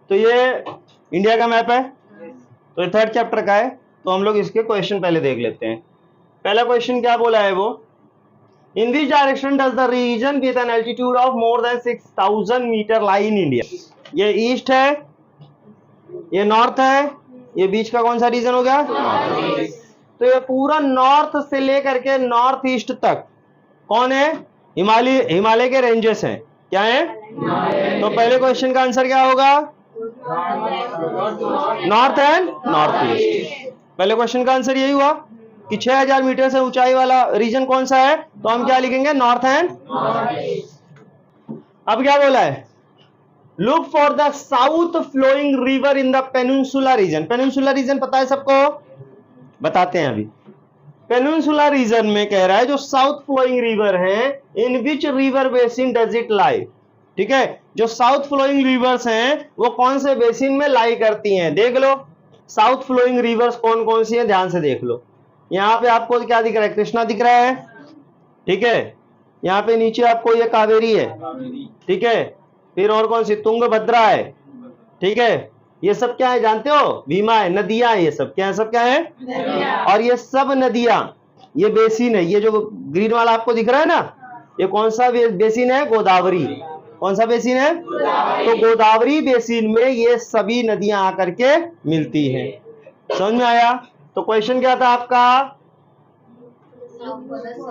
तो ये इंडिया का मैप है, तो ये थर्ड चैप्टर का है। तो हम लोग इसके क्वेश्चन पहले देख लेते हैं। पहला क्वेश्चन क्या बोला है वो, in which direction does the region with an altitude of more than 6000 metre lie in India. ये ईस्ट है, ये नॉर्थ है, ये बीच का कौन सा रीजन हो गया, तो ये पूरा नॉर्थ से लेकर के नॉर्थ ईस्ट तक कौन है, हिमालय के रेंजेस हैं। क्या है, तो पहले क्वेश्चन का आंसर क्या होगा, नॉर्थ एंड नॉर्थ ईस्ट। पहले क्वेश्चन का आंसर यही हुआ कि 6000 मीटर से ऊंचाई वाला रीजन कौन सा है, तो हम क्या लिखेंगे, नॉर्थ एंड। अब क्या बोला है, look for the south flowing river in the peninsula region. Peninsula region पता है सबको, बताते हैं अभी। पेनिनसुला रीजन में कह रहा है जो साउथ फ्लोइंग रिवर है, in which river basin does it lie. ठीक है, जो साउथ फ्लोइंग रिवर्स हैं वो कौन से बेसिन में लाई करती हैं, देख लो। साउथ फ्लोइंग रिवर्स कौन कौन सी हैं, ध्यान से देख लो। यहाँ पे आपको क्या दिख रहा है, कृष्णा दिख रहा है, ठीक है। यहाँ पे नीचे आपको ये कावेरी है, ठीक है। फिर और कौन सी, तुंगभद्रा है, ठीक है। ये सब क्या है जानते हो, भीमा है, नदियां है, ये सब क्या है, सब क्या है, और ये सब नदियां, ये बेसिन है। ये जो ग्रीन वाला आपको दिख रहा है ना, ये कौन सा बेसिन है, गोदावरी। कौन सा बेसिन है, तो गोदावरी बेसिन में ये सभी नदियां आकर के मिलती हैं। समझ में आया। तो क्वेश्चन क्या था आपका,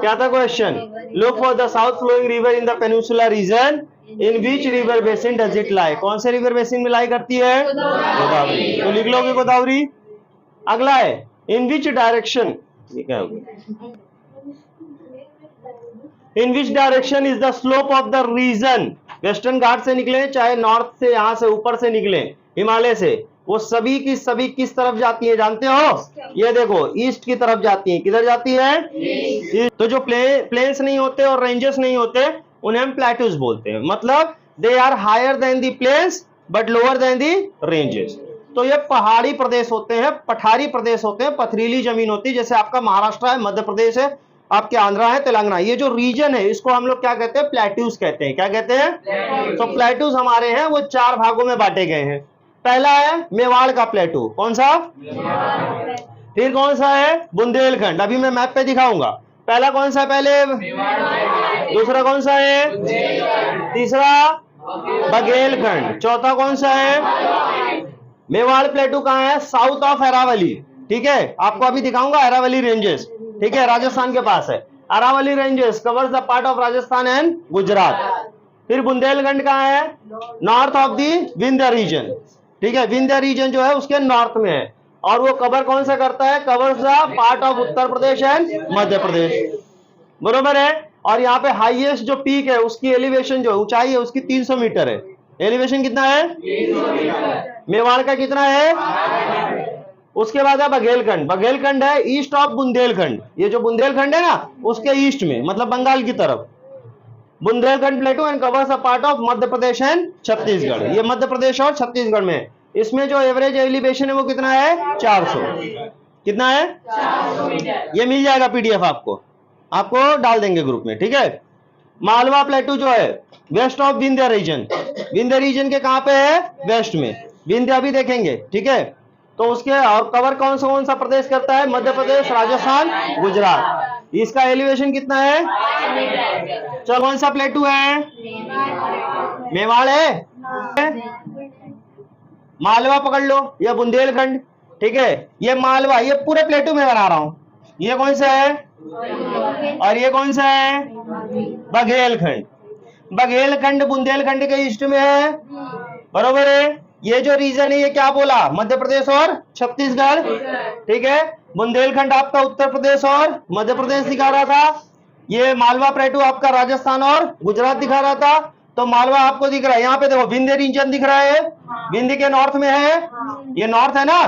क्या था question, look for the south flowing river in the peninsula region in which river basin does it lie. कौन से रिवर बेसिन में लाई करती है, गोदावरी। तो लिख लोगे गोदावरी। अगला है, in which direction, in which direction is the slope of the region. Western Ghat से निकले चाहे नॉर्थ से, यहां से ऊपर से निकले हिमालय से, वो सभी की सभी किस तरफ जाती है जानते हो, ये देखो ईस्ट की तरफ जाती है। किधर जाती है, तो जो प्लेन्स नहीं होते और रेंजेस नहीं होते उन्हें हम प्लेटूज बोलते हैं। मतलब they are higher than the plains but lower than the ranges. तो ये पहाड़ी प्रदेश होते हैं, पठारी प्रदेश होते हैं, पथरीली जमीन होती है। जैसे आपका महाराष्ट्र है, मध्य प्रदेश है, आपके आंध्रा है, तेलंगाना, ये जो रीजन है इसको हम लोग क्या कहते हैं, प्लेट्यूज कहते हैं। क्या कहते हैं, तो प्लेट्यूज हमारे हैं वो 4 भागों में बांटे गए हैं। पहला है मेवाड़ का प्लेटू, कौन सा, फिर कौन सा है, बुंदेलखंड, अभी मैं मैप पे दिखाऊंगा। पहला कौन सा है, पहले, दूसरा कौन सा है, तीसरा बघेलखंड, चौथा कौन सा है, मेवाड़ प्लेटू कहाँ है, साउथ ऑफ अरावली। ठीक है, आपको अभी दिखाऊंगा अरावली रेंजेस, ठीक है, राजस्थान के पास है। Aravalli ranges covers the part of Rajasthan and Gujarat. फिर बुंदेलखंड कहाँ है, north of the Vindhya region, ठीक है, विंध्य रीजन जो है उसके नॉर्थ में है, और वो कवर कौन सा करता है, covers the part of Uttar Pradesh and Madhya Pradesh, बरोबर है। और यहाँ पे हाईएस्ट जो पीक है उसकी एलिवेशन जो ऊंचाई है उसकी 300 मीटर है। एलिवेशन कितना है, 300 मीटर। मेवाड़ का कितना है, उसके बाद है बघेलखंड। बघेलखंड है ईस्ट ऑफ बुंदेलखंड, ये जो बुंदेलखंड है ना उसके ईस्ट में, मतलब बंगाल की तरफ। Bundelkhand प्लेटू and covers a part of Madhya Pradesh and Chhattisgarh, ये मध्य प्रदेश और छत्तीसगढ़ में। इसमें जो एवरेज एलिवेशन है वो कितना है, 400। कितना है, 400 मीटर। ये मिल जाएगा पीडीएफ आपको डाल देंगे ग्रुप में, ठीक है। मालवा प्लेटू जो है west of Vindhya region, Vindhya region के कहां पे है, वेस्ट में। विंध्य अभी देखेंगे, ठीक है। तो उसके और कवर कौन सा प्रदेश करता है, मध्य प्रदेश, राजस्थान, गुजरात। इसका एलिवेशन कितना है, चलो कौन सा प्लेटू है, मेवाड़ है, मालवा पकड़ लो, यह बुंदेलखंड, ठीक है। ये मालवा, ये पूरे प्लेटू में बना रहा हूं। ये कौन सा है, और ये कौन सा है, बघेलखंड। बघेलखंड बुंदेलखंड के ईस्ट में है, बरोबर है। ये जो रीजन है ये क्या बोला, मध्य प्रदेश और छत्तीसगढ़, ठीक है। बुंदेलखंड आपका उत्तर प्रदेश और मध्य प्रदेश दिखा रहा था। ये मालवा प्लेटू आपका राजस्थान और गुजरात दिखा रहा था। तो मालवा आपको दिख रहा है, यहाँ पे देखो विंध्य रीजन दिख रहा है, विंध्य के नॉर्थ में है, ये नॉर्थ है ना,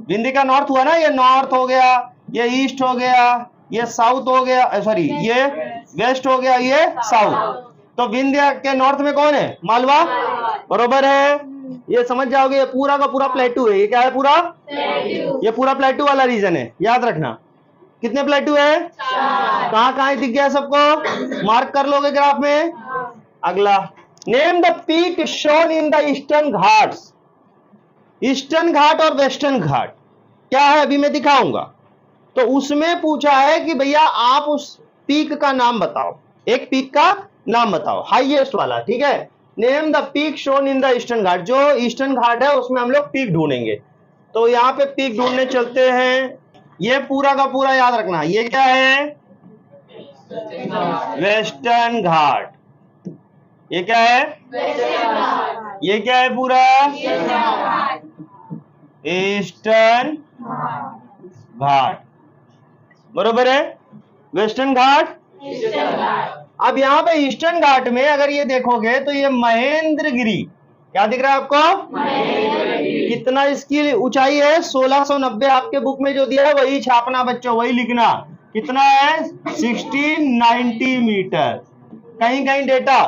विंध्य का नॉर्थ हुआ ना, ये नॉर्थ हो गया, ये ईस्ट हो गया, ये साउथ हो गया, सॉरी ये वेस्ट हो गया, ये साउथ। तो विंध्य के नॉर्थ में कौन है, मालवा, बरोबर है। ये समझ जाओगे, ये पूरा का पूरा प्लेटू है। ये क्या है, पूरा ये पूरा प्लेटू वाला रीजन है, याद रखना। कितने प्लेटू है, कहाँ कहाँ दिख गया सबको, मार्क कर लोगे ग्राफ में। अगला, name the peak shown in the Eastern Ghats. Eastern Ghat और वेस्टर्न घाट क्या है अभी मैं दिखाऊंगा। तो उसमें पूछा है कि भैया आप उस पीक का नाम बताओ, एक पीक का नाम बताओ, हाईएस्ट वाला, ठीक है। Name the peak shown in the eastern Ghat, जो ईस्टर्न घाट है उसमें हम लोग पीक ढूंढेंगे। तो यहाँ पे पीक ढूंढने चलते हैं। ये पूरा का पूरा याद रखना, ये क्या है, वेस्टर्न घाट। ये क्या है, ये क्या है पूरा, ईस्टर्न घाट, बरोबर है, वेस्टर्न घाट। अब यहाँ पे ईस्टर्न घाट में अगर ये देखोगे तो ये महेंद्रगिरी, क्या दिख रहा है आपको, कितना इसकी ऊंचाई है, 1690। आपके बुक में जो दिया है वही छापना बच्चों, वही लिखना, कितना है, 1690 मीटर। कहीं कहीं डेटा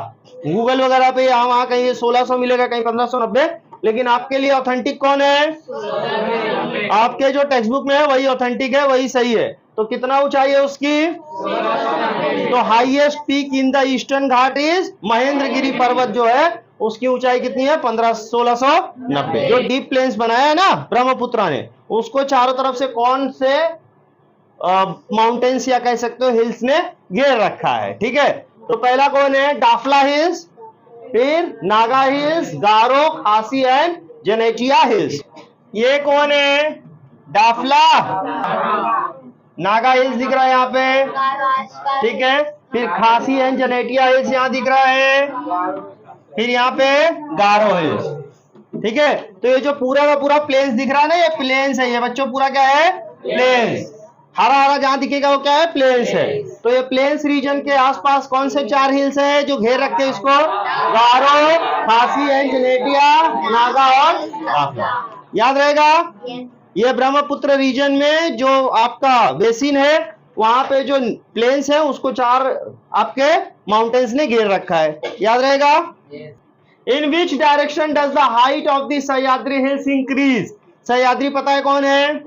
गूगल वगैरह पे यहाँ वहां कहीं 1600 मिलेगा, कहीं 1590, लेकिन आपके लिए ऑथेंटिक कौन है, आपके जो टेक्स्ट बुक में है वही ऑथेंटिक है, वही सही है। तो कितना ऊंचाई है उसकी, तो highest peak in the eastern Ghat is Mahendragiri पर्वत जो है उसकी ऊंचाई कितनी है, 1690। जो डीप प्लेन्स बनाया है ना ब्रह्मपुत्र ने, उसको चारों तरफ से कौन से माउंटेन्स या कह सकते हो हिल्स ने घेर रखा है, ठीक है। तो पहला कौन है, डाफला हिल्स, फिर नागा हिल्स, गारो, खासी एंड जनेटिया हिल्स। ये कौन है, डाफला, नागा हिल्स दिख रहा है यहाँ पे, ठीक है। फिर खासी एंड जनेटिया हिल्स यहाँ दिख रहा है, फिर यहाँ पे गारो हिल्स, ठीक है। तो ये जो पूरा का पूरा प्लेन्स दिख रहा है ना, ये प्लेन्स है, ये बच्चों पूरा क्या है, प्लेन्स। हरा हरा जहां दिखेगा वो क्या है, प्लेन्स है। तो ये प्लेन्स रीजन के आसपास कौन से 4 हिल्स है जो घेर रखे इसको, गारो, खासी एंड जनेटिया, नागा और डाफला, याद रहेगा। ये ब्रह्मपुत्र रीजन में जो आपका बेसिन है वहां पे जो प्लेन्स है उसको 4 आपके माउंटेन्स ने घेर रखा है, याद रहेगा। In which direction does the height of the Sahyadri hills increase, Sahyadri पता है कौन है,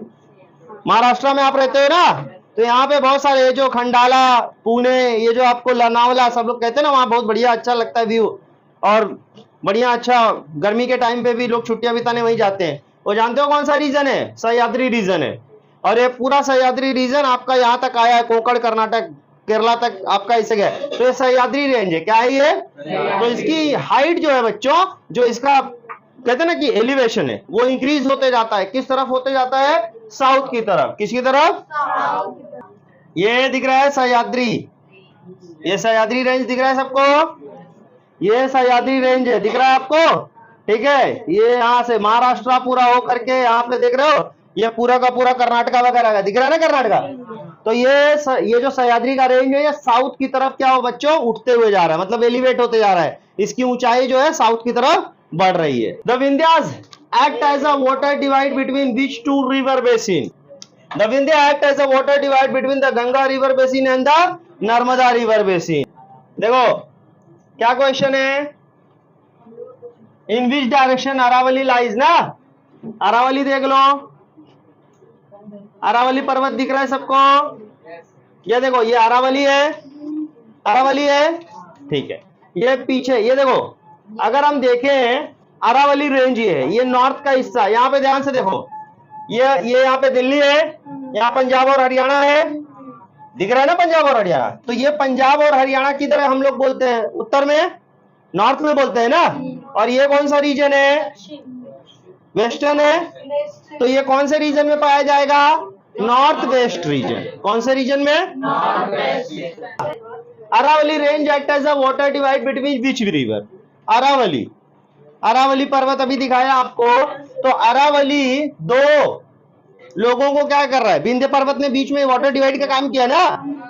महाराष्ट्र में आप रहते हो ना, तो यहाँ पे बहुत सारे जो खंडाला, पुणे, ये जो आपको लोनावला सब लोग कहते हैं ना, वहाँ बहुत बढ़िया अच्छा लगता है व्यू, और बढ़िया अच्छा गर्मी के टाइम पे भी लोग छुट्टियां बिताने वहीं जाते हैं। वो जानते हो कौन सा रीजन है, सह्याद्री रीजन है। और ये पूरा सह्याद्री रीजन आपका यहाँ तक आया है, कोंकण, कर्नाटक, केरला तक आपका इसे गया। तो ये सह्याद्री रेंज है, क्या है ये, तो इसकी हाइट जो है बच्चों, जो इसका कहते हैं ना कि एलिवेशन है, वो इंक्रीज होते जाता है। किस तरफ होते जाता है, साउथ की तरफ। किसकी तरफ, ये दिख रहा है सह्याद्री, ये सह्याद्री रेंज दिख रहा है सबको, ये सह्याद्री रेंज है, दिख रहा है आपको, ठीक है। ये यहाँ से महाराष्ट्र पूरा हो करके यहाँ पे देख रहे हो, ये पूरा का पूरा कर्नाटका वगैरह का दिख रहा है ना, कर्नाटका। तो ये जो सह्याद्री का रेंज है ये साउथ की तरफ क्या हो बच्चों, उठते हुए जा रहा है, मतलब एलिवेट होते जा रहा है। इसकी ऊंचाई जो है साउथ की तरफ बढ़ रही है। The Vindhyas act as a water divide between which 2 river basin, the Vindhya act as a water divide between the Ganga river basin and the Narmada river basin. देखो क्या क्वेश्चन है, in which direction Aravalli lies ना, अरावली देख लो, अरावली पर्वत दिख रहा है सबको, ये देखो ये अरावली है, अरावली है, ठीक है। ये पीछे ये देखो, अगर हम देखें अरावली रेंज ये नॉर्थ का हिस्सा, यहाँ पे ध्यान से देखो, ये यहाँ पे दिल्ली है, यहाँ पंजाब और हरियाणा है, दिख रहा है ना पंजाब और हरियाणा। तो ये पंजाब और हरियाणा की तरह हम लोग बोलते हैं, उत्तर में, नॉर्थ में बोलते हैं ना। और ये कौन सा रीजन है, वेस्टर्न है, तो ये कौन से रीजन में पाया जाएगा, नॉर्थ वेस्ट रीजन। कौन से रीजन में, north west. Aravalli range act as a water divide between which river, Aravalli, Aravalli पर्वत अभी दिखाया आपको। तो अरावली 2 लोगों को क्या कर रहा है, विंध्य पर्वत ने बीच में वाटर डिवाइड का काम किया ना,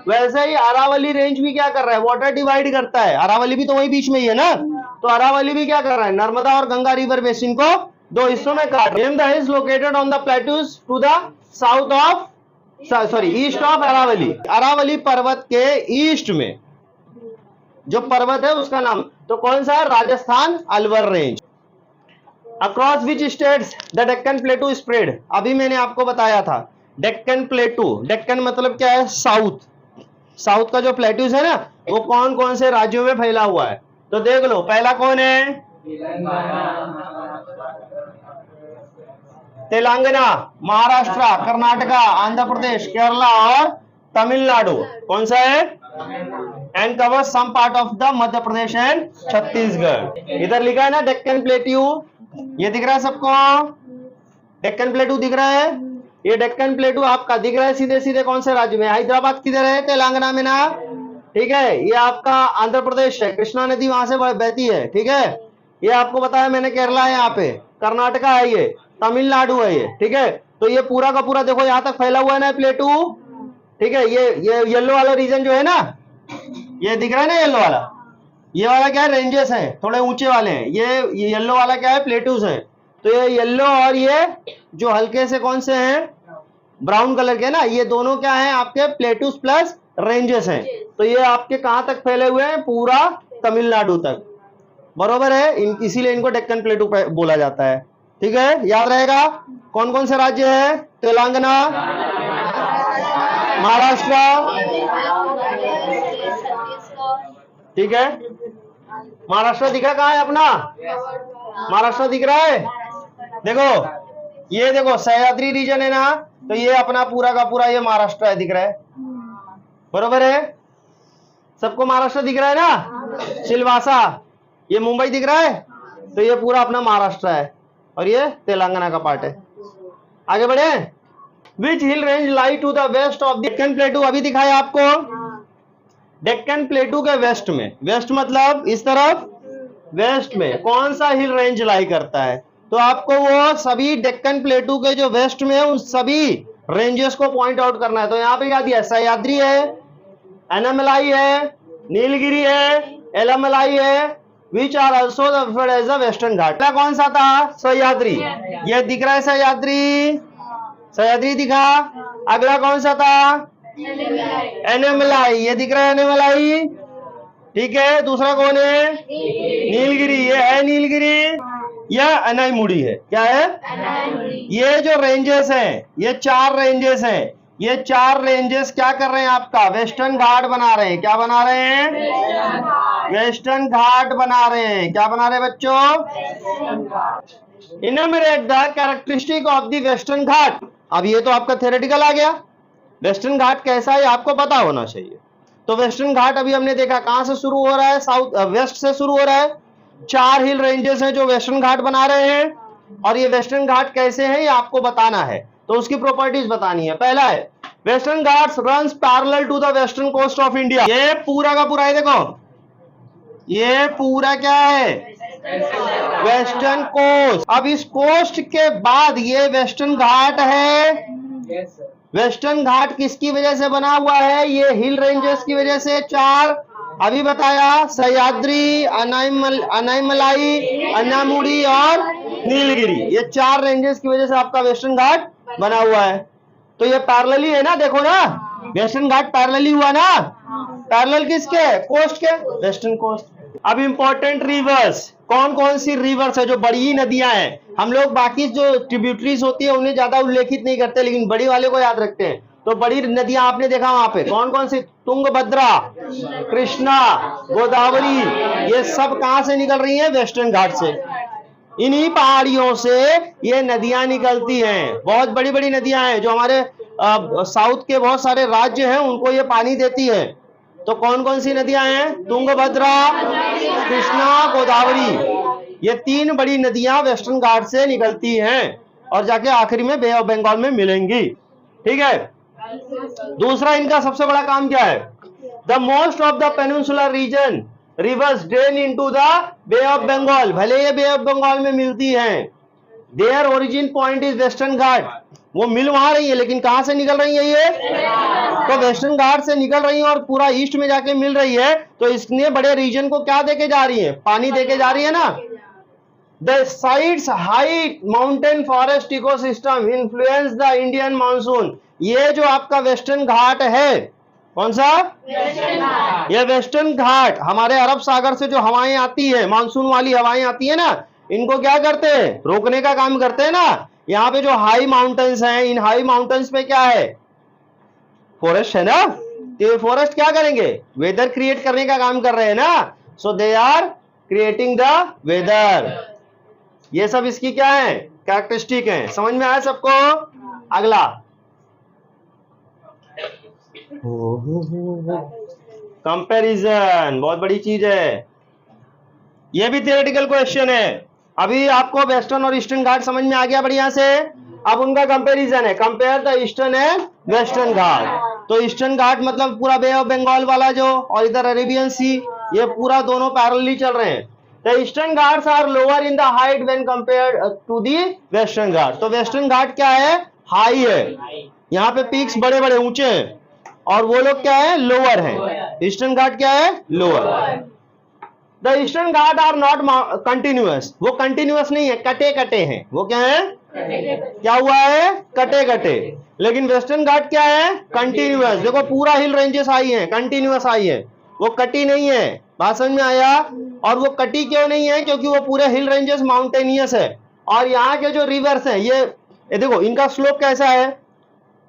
वैसे ही अरावली रेंज भी क्या कर रहा है, वाटर डिवाइड करता है। अरावली भी तो वही बीच में ही है ना, तो अरावली भी क्या कर रहा है, नर्मदा और गंगा रिवर बेसिन को 2 हिस्सों में काट। Name the hills located on the plateaus to the south of, sorry east of Aravalli, Aravalli पर्वत के ईस्ट में जो पर्वत है उसका नाम, तो कौन सा है, Rajasthan Alwar range. Across which states the Deccan प्लेटू spread, अभी मैंने आपको बताया था डेक्कन प्लेटू, डेक्कन मतलब क्या है, साउथ, साउथ का जो प्लेटूज है ना वो कौन कौन से राज्यों में फैला हुआ है। तो देख लो, पहला कौन है, तेलंगाना, महाराष्ट्र, कर्नाटका, आंध्र प्रदेश, केरला और तमिलनाडु। कौन सा है? And cover some part of the Madhya Pradesh and Chhattisgarh. इधर लिखा है ना डेक्कन प्लेट्यू, ये दिख रहा है सबको? डेक्कन प्लेट्यू दिख रहा है? ये डेक्कन प्लेट्यू आपका दिख रहा है सीधे सीधे कौन से राज्य में? हैदराबाद किधर है? तेलंगाना में ना, ठीक है। ये आपका आंध्र प्रदेश है, कृष्णा नदी वहां से बहती है, ठीक है। ये आपको बताया मैंने, केरला है यहाँ पे, कर्नाटका है, ये तमिलनाडु है ये, ठीक है। तो ये पूरा का पूरा देखो यहाँ तक फैला हुआ है ना प्लेटू, ठीक है। ये येलो वाला रीजन जो है ना, ये दिख रहा है ना येलो वाला, ये वाला क्या है? रेंजेस हैं, थोड़े ऊंचे वाले हैं। ये येलो वाला क्या है? प्लेटूज हैं। तो ये येलो और ये जो हल्के से कौन से हैं? ब्राउन कलर के ना, ये दोनों क्या है आपके? प्लेटूस प्लस रेंजेस हैं। तो ये आपके कहां तक फैले हुए हैं? पूरा तमिलनाडु तक, बरोबर है। इसीलिए इनको डेक्कन प्लेटू बोला जाता है, ठीक है। याद रहेगा कौन कौन से राज्य है? तेलंगाना, महाराष्ट्र, ठीक है। महाराष्ट्र दिखा कहाँ है अपना? महाराष्ट्र दिख रहा है? देखो ये देखो सह्याद्री रीजन है ना, तो ये अपना पूरा का पूरा ये महाराष्ट्र है, दिख रहा है, बरोबर है। सबको महाराष्ट्र दिख रहा है ना? सिलवासा, ये मुंबई दिख रहा है, तो ये पूरा अपना महाराष्ट्र है और ये तेलंगाना का पार्ट है। आगे बढ़े। Which hill range lie to the west of Deccan plateau? अभी दिखाया आपको डेक्कन प्लेटू के वेस्ट में, वेस्ट मतलब इस तरफ, वेस्ट में कौन सा हिल रेंज लाई करता है? तो आपको वो सभी डेक्कन प्लेटू के जो वेस्ट में है उन सभी रेंजेस को पॉइंट आउट करना है। तो यहाँ पे क्या दिया? सह्याद्री है, एनामलाई है, नीलगिरी है, एलामलाई है, which are also referred as the Western Ghat. कौन सा था? सह्याद्री, ये दिख रहा है सह्याद्री, सह्याद्री दिखा। अगला कौन सा था? एनामलाई, ये दिख रहा है एनामलाई, ठीक है। दूसरा कौन है? नीलगिरी, ये है नीलगिरी, या अनाईमुड़ी है, क्या है? ये जो रेंजेस हैं, ये 4 रेंजेस हैं, ये 4 रेंजेस क्या कर रहे हैं? आपका वेस्टर्न घाट बना रहे हैं। क्या बना रहे हैं? वेस्टर्न घाट बना रहे हैं। क्या बना रहे हैं बच्चों? Enumerate the characteristic of the Western Ghat. अब ये तो आपका थ्योरेटिकल आ गया, वेस्टर्न घाट कैसा है आपको पता होना चाहिए। तो वेस्टर्न घाट अभी हमने देखा कहां से शुरू हो रहा है? साउथ वेस्ट से शुरू हो रहा है। 4 हिल रेंजेस हैं जो वेस्टर्न घाट बना रहे हैं, और ये वेस्टर्न घाट कैसे हैं ये आपको बताना है, तो उसकी प्रॉपर्टीज बतानी है। पहला है western Ghats runs parallel to the western coast of India. ये पूरा का पूरा है, देखो ये पूरा क्या है? Western coast. अब इस कोस्ट के बाद ये वेस्टर्न घाट है। वेस्टर्न घाट किसकी वजह से बना हुआ है? ये हिल रेंजेस की वजह से। 4 अभी बताया, सह्याद्री, अनाईमलाई, अनामुड़ी और नीलगिरी, ये 4 रेंजेस की वजह से आपका वेस्टर्न घाट बना हुआ है। तो ये पैरेलली है ना, देखो ना वेस्टर्न घाट पैरेलली हुआ ना, पैरेलल किसके? कोस्ट के, वेस्टर्न कोस्ट। अब इंपॉर्टेंट रिवर्स, कौन कौन सी रिवर्स है जो बड़ी नदियां हैं? हम लोग बाकी जो ट्रिब्यूटरीज होती है उन्हें ज्यादा उल्लेखित नहीं करते, लेकिन बड़ी वाले को याद रखते हैं। तो बड़ी नदियां आपने देखा वहां पे कौन कौन सी? तुंगभद्रा, कृष्णा, गोदावरी, ये सब कहां से निकल रही हैं? वेस्टर्न घाट से। इन्हीं पहाड़ियों से ये नदियां निकलती हैं, बहुत बड़ी बड़ी नदियां हैं जो हमारे साउथ के बहुत सारे राज्य हैं उनको ये पानी देती है। तो कौन कौन सी नदियां हैं? तुंगभद्रा, कृष्णा, गोदावरी, ये 3 बड़ी नदियां वेस्टर्न घाट से निकलती हैं और जाके आखिरी में बे ऑफ बंगाल में मिलेंगी, ठीक है। दूसरा इनका सबसे बड़ा काम क्या है? The most of the peninsular region rivers drain into the bay of Bengal. भले ये बे ऑफ बंगाल में मिलती हैं, their origin point is Western Ghat. वो मिल वहां रही है लेकिन कहां से निकल रही है ये? तो वेस्टर्न घाट से निकल रही है और पूरा ईस्ट में जाके मिल रही है। तो इसने बड़े रीजन को क्या देके जा रही है? पानी देके जा रही है ना। The sides high mountain forest ecosystem influence the Indian monsoon. ये जो आपका वेस्टर्न घाट है, कौन सा? ये वेस्टर्न घाट हमारे अरब सागर से जो हवाएं आती है, मानसून वाली हवाएं आती है ना, इनको क्या करते हैं? रोकने का काम करते हैं ना। यहाँ पे जो हाई माउंटेन्स हैं, इन हाई माउंटेन्स पे क्या है? फॉरेस्ट है ना। तो ये फॉरेस्ट क्या करेंगे? वेदर क्रिएट करने का काम कर रहे हैं ना। So they are creating the weather. ये सब इसकी क्या है, कैरेक्टरिस्टिक है। समझ में आया सबको? अगला कंपैरिजन, बहुत बड़ी चीज है। ये भी थियोरेटिकल क्वेश्चन है। अभी आपको वेस्टर्न और ईस्टर्न घाट समझ में आ गया बढ़िया से। अब उनका कंपैरिजन है, compare the eastern and Western Ghat. तो ईस्टर्न घाट मतलब पूरा बे ऑफ बंगाल वाला जो, और इधर अरेबियन सी, ये पूरा दोनों पैरेलली चल रहे हैं। The Eastern Ghats are lower in the height when compared to the Western Ghat. तो वेस्टर्न घाट क्या है, हाई है, यहाँ पे पीक्स बड़े बड़े ऊंचे हैं, और वो लोग क्या है, लोअर है। ईस्टर्न घाट क्या है, lower. The eastern Ghat are not continuous, वो कंटिन्यूअस नहीं है, कटे कटे हैं। वो क्या है, क्या हुआ है, कटे कटे। लेकिन वेस्टर्न घाट क्या है, कंटिन्यूअस। देखो पूरा हिल रेंजेस आई है, कंटिन्यूअस आई है, वो कटी नहीं है। बात समझ में आया? और वो कटी क्यों नहीं है, क्योंकि वो पूरे हिल रेंजेस माउंटेनियस है। और यहाँ के जो रिवर्स हैं, ये देखो इनका स्लोप कैसा है,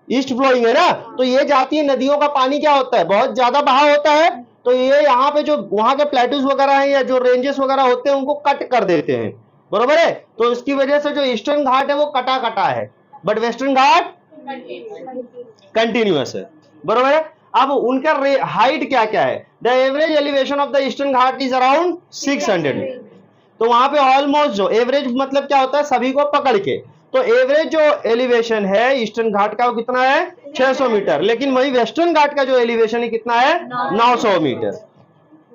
ईस्ट फ्लोइंग है ना। तो ये जाती है, नदियों का पानी क्या होता है, बहुत ज्यादा बहाव होता है। तो ये यहाँ पे जो वहां के प्लेटूज वगैरह हैं या जो रेंजेस वगैरह होते हैं, उनको कट कर देते हैं, बरोबर है। तो इसकी वजह से जो ईस्टर्न घाट है वो कटा कटा है, बट वेस्टर्न घाट कंटिन्यूअस है, बरोबर है। अब उनका हाइट क्या क्या है, the average elevation of the eastern Ghat is around 600। तो वहां पे ऑलमोस्ट, जो एवरेज मतलब क्या होता है, सभी को पकड़ के, तो एवरेज जो एलिवेशन है ईस्टर्न घाट का वो कितना है, 600 मीटर। लेकिन वही वेस्टर्न घाट का जो एलिवेशन है कितना है, 900 मीटर।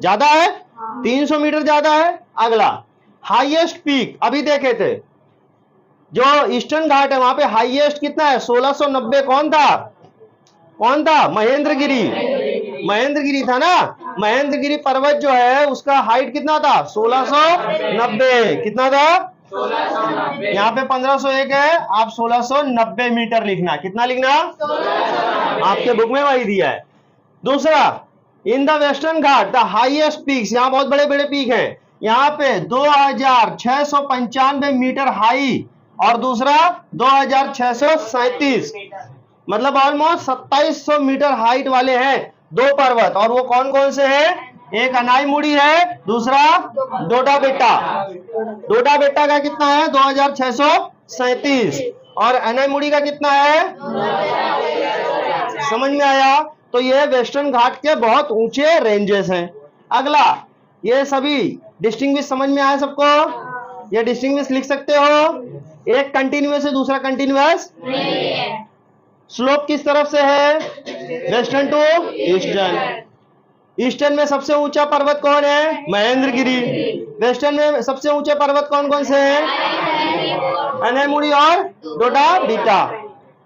ज्यादा है, 300 मीटर ज्यादा है। अगला हाईएस्ट पीक, अभी देखे थे जो ईस्टर्न घाट है वहां पे हाईएस्ट कितना है, 1690। कौन था, महेंद्रगिरी था ना। महेंद्रगिरी पर्वत जो है उसका हाइट कितना था, 1690। कितना था, यहाँ पे 1501 है, आप 1690 मीटर लिखना। कितना लिखना, आपके बुक में वही दिया है। दूसरा, in the Western Ghat the highest peaks, यहाँ बहुत बड़े बड़े पीक हैं। यहाँ पे 2695 मीटर हाई, और दूसरा 2637, मतलब ऑलमोस्ट 2700 मीटर हाइट वाले हैं दो पर्वत। और वो कौन कौन से हैं, एक अनाईमुड़ी है, दूसरा डोडा बेटा का कितना है, 2637, और अनाईमुड़ी का कितना है, समझ में आया? तो ये वेस्टर्न घाट के बहुत ऊंचे रेंजेस हैं। अगला, ये सभी डिस्टिंग्विश समझ में आया सबको? ये डिस्टिंग्विश लिख सकते हो, एक कंटिन्यूअस है, दूसरा कंटिन्यूअस नहीं है। स्लोप किस तरफ से है, वेस्टर्न टू ईस्टर्न। ईस्टर्न में सबसे ऊंचा पर्वत कौन है, महेंद्रगिरी। वेस्टर्न में सबसे ऊंचे पर्वत कौन कौन से हैं, अनाईमुड़ी और डोडा बीटा,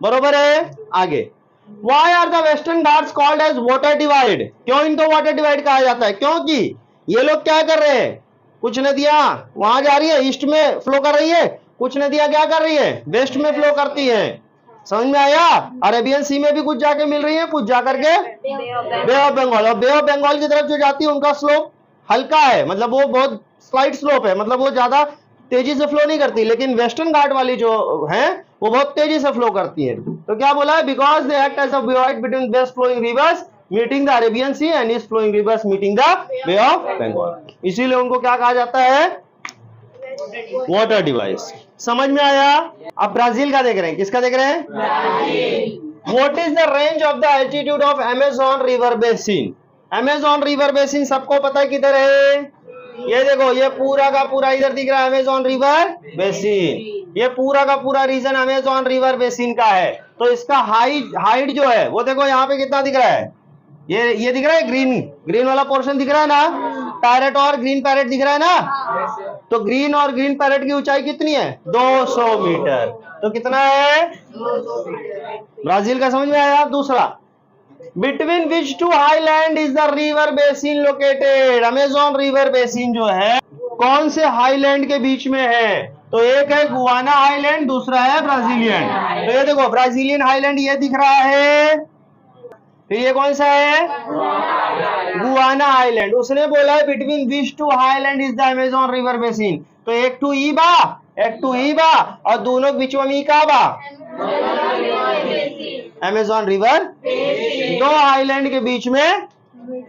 बरोबर है। आगे, Why are the Western Ghats called as water divide? क्यों इनको वाटर डिवाइड कहा जाता है, क्योंकि ये लोग क्या कर रहे हैं, कुछ नदियां वहां जा रही है, ईस्ट में फ्लो कर रही है, कुछ नदियां क्या कर रही है, वेस्ट में फ्लो करती हैं। समझ में आया? अरेबियन सी में भी कुछ जाके मिल रही है, कुछ जाकर के बे ऑफ बंगाल। और बे ऑफ बंगाल की तरफ जो जाती है उनका स्लोप हल्का है, मतलब वो बहुत स्लाइड स्लोप है, मतलब वो ज्यादा तेजी से फ्लो नहीं करती। लेकिन वेस्टर्न घाट वाली जो है वो बहुत तेजी से फ्लो करती है। तो क्या बोला है, because they act as a divide between west flowing rivers meeting the Arabian sea and east flowing rivers meeting the bay of Bengal, इसीलिए उनको क्या कहा जाता है, वाटर डिवाइस। समझ में आया? अब ब्राजील का देख रहे हैं, किसका देख रहे हैं, what is the range of the altitude of Amazon river basin. Amazon river basin सबको पता है किधर है, ये देखो, ये पूरा का पूरा इधर दिख रहा है अमेज़न रिवर बेसिन। ये पूरा का पूरा रीजन अमेज़न रिवर बेसिन का है। तो इसका हाइट जो है वो देखो यहाँ पे कितना दिख रहा है, ये दिख रहा है, ग्रीन वाला पोर्शन दिख रहा है ना, पैरेट और ग्रीन पैरेट दिख रहा है ना। तो ग्रीन और ग्रीन पैरेट की ऊंचाई कितनी है, 200 मीटर। तो कितना है, ब्राजील का समझ में आया? दूसरा, between which two highland is the river basin located. Amazon river basin जो है कौन से हाईलैंड के बीच में है, तो एक है गुआना हाईलैंड, दूसरा है ब्राजीलियन। तो ये देखो ब्राजीलियन हाईलैंड ये दिख रहा है, फिर ये कौन सा है, गुआना हाईलैंड। उसने बोला है between which two highland is the Amazon river basin. तो एक टू ई बा और दोनों बीच में का बा, अमेज़न रिवर, दो हाईलैंड के बीच में।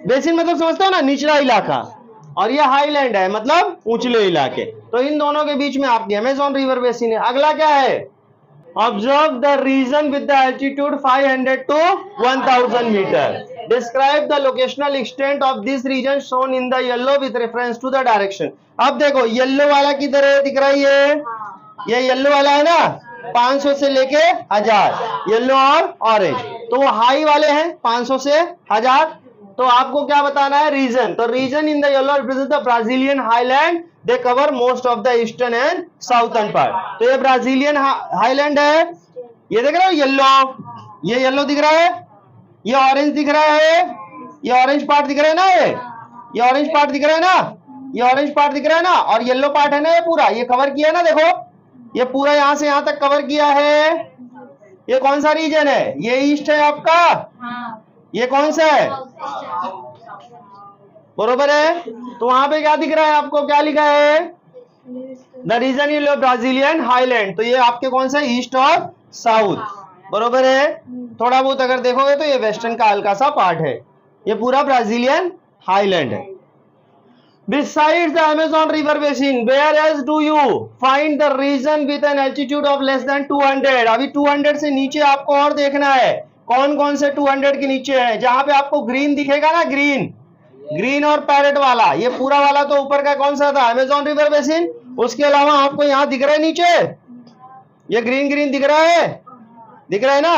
बेसिन मतलब समझते हो ना, निचला इलाका, और ये हाईलैंड है, मतलब ऊंचले इलाके। तो इन दोनों के बीच में आपकी अमेजोन रिवर बेसिन है। अगला क्या है? Observe the region with the altitude 500 to 1000 metre. Describe the locational extent of this region shown in the yellow with reference to the direction. अब देखो येलो वाला किधर है, दिख रहा है ये येलो वाला है ना, 500 से लेके 1000, येलो और ऑरेंज। तो वो हाई वाले हैं 500 से 1000। तो आपको क्या बताना है? रीजन। तो region in the yellow represent the Brazilian highland, they cover most of the eastern and southern part. तो ये ब्राजीलियन हाईलैंड है, ये देख रहे हो येलो, ये येलो दिख रहा है, ये ऑरेंज दिख रहा है, ये ऑरेंज पार्ट दिख रहा है ना, ये ऑरेंज पार्ट दिख रहा है ना, ये ऑरेंज पार्ट दिख रहा है ना, और येलो पार्ट है ना, ये पूरा ये कवर किया ना, देखो ये पूरा यहां से यहां तक कवर किया है। ये कौन सा रीजन है? ये ईस्ट है आपका, ये कौन सा है? बरोबर है। तो वहां पे क्या दिख रहा है आपको, क्या लिखा है? The region yellow Brazilian highland. तो ये आपके कौन सा? ईस्ट और साउथ, बरोबर है। थोड़ा बहुत अगर देखोगे तो ये वेस्टर्न का हल्का सा पार्ट है, ये पूरा ब्राजीलियन हाईलैंड है। Besides the Amazon river basin, where else do you find the region with an altitude of less than 200? अभी 200 से नीचे आपको और देखना है, कौन कौन से 200 के नीचे है। जहां पे आपको ग्रीन दिखेगा ना, ग्रीन और पैरेट वाला, ये पूरा वाला तो ऊपर का कौन सा था? Amazon river basin. उसके अलावा आपको यहाँ दिख रहा है नीचे, ये ग्रीन ग्रीन दिख रहा है ना,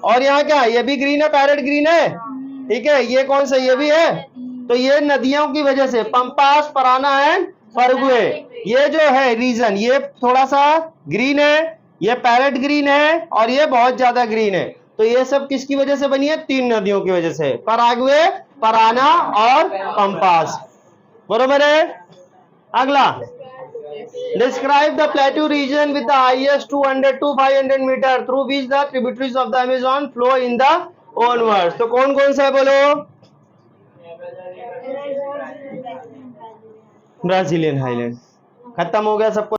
और यहाँ क्या, ये भी ग्रीन है, पैरेट ग्रीन है, ठीक है। ये कौन सा? ये भी है। तो ये नदियों की वजह से पंपास, पराना एंड परगुए, ये जो है रीजन, ये थोड़ा सा ग्रीन है, ये पैरेट ग्रीन है, और ये बहुत ज्यादा ग्रीन है। तो ये सब किसकी वजह से बनी है? 3 नदियों की वजह से, पराग्वे, पराना और पंपास, बरोबर है। अगला, describe the plateau region with the highest 200 to 500 metre through which the tributaries of the Amazon flow in the onwards. तो कौन कौन सा है बोलो? Brazilian highland. खत्म हो गया सबको।